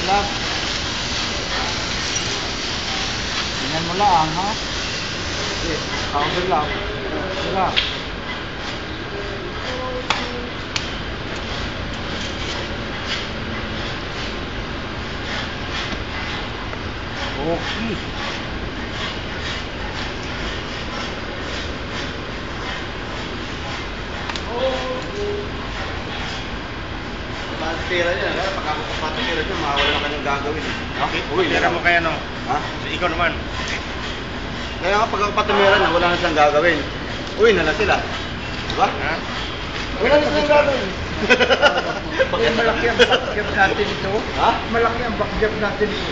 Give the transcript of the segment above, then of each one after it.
lang. Tingnan mo lang, ha? Okay, counter lang. Okay lang. Okay. Pera niya, pag ako kapatira niya, mawala na kanyang gagawin. Okay, pera mo kaya no? Ha? So, ikaw naman. Kaya nga pag ako patumira niya, wala na siyang gagawin. Uwi na lang sila. Diba? Ha? Wala na siyang gagawin. Malaki ang backjob natin ito. Ha? Malaki ang backjob natin ito.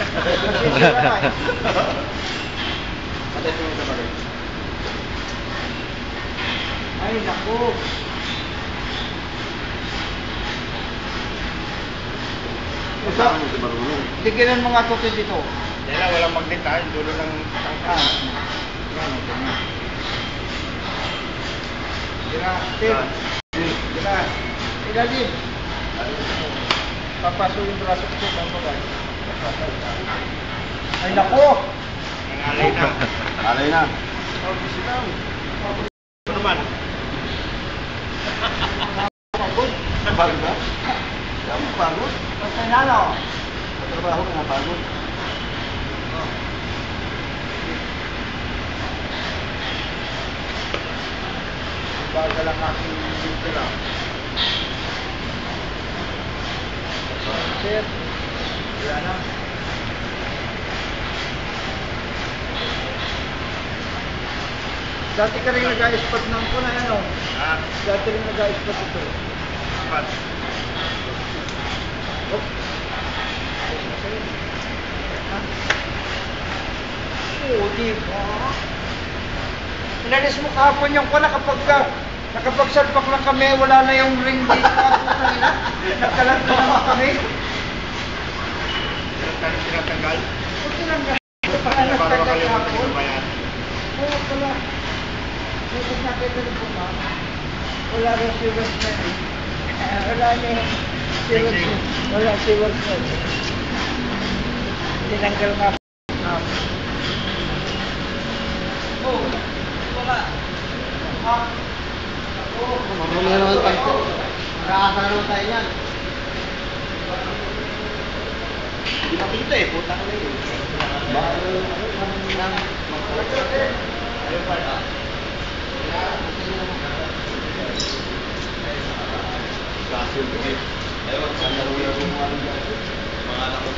Kasi sila na. Patay mo sa bagay. Ay, naku. Kasama mo si Marunong. Tigilan mga tutin dito. Yan lang, walang magnet ha. Yung dulo ng tangka. Tira, tira. Tira. Ilalim. Papasok yung braso ko sa bagay. Ay, naku. Nangalay na. Alay na. Ito naman. Pagod. Pagod ba? Kaya mo pagod. Basta na, no? Trabaho ka na pagod. Bagal lang aking dito lang. Sir, wala na. Dati ka rin nag-a-spot ng kuna, ano? Ha? Dati rin nag-a-spot ito. Apat. Oh. Oo, diba? Inalis mo kahapon yung kuna kapag nakapagsalpak lang kami, wala na yung ring dito. Nagkalat na naman kami. Tinatanggal. Huwag tinanggal. Para Para nagtagal makalimutan kahapon. yung bayan. Oo pala. Kasi nakita rin po ma. Wala rin si Rosman. Wala niya si Rosman. Wala si Rosman. Tinanggal nga po. Oh, wala. Ah. Oh, Marunong na naman tayo. Nakakasama naman tayo yan. Hindi makita eh, puta ka na yun. Ayun pa na. Kasil ko eh. Ayun, saan na rin yung mga anak ko.